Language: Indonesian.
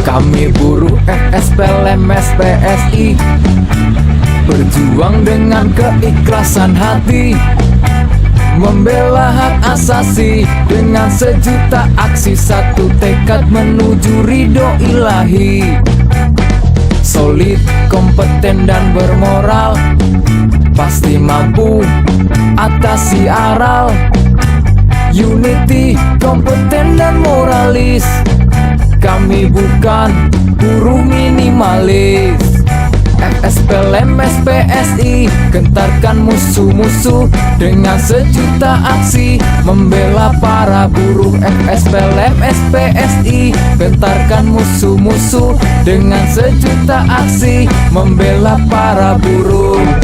Kami buruh FSPLM SPSI berjuang dengan keikhlasan hati, membela hak asasi dengan sejuta aksi, satu tekad menuju ridho ilahi. Solid, kompeten dan bermoral, pasti mampu atasi aral. Unity, kompeten dan moralis, kami bukan buruh minimalis. FSPLM SPSI gentarkan musuh-musuh dengan sejuta aksi, membela para buruh. FSPLM SPSI gentarkan musuh-musuh dengan sejuta aksi, membela para buruh.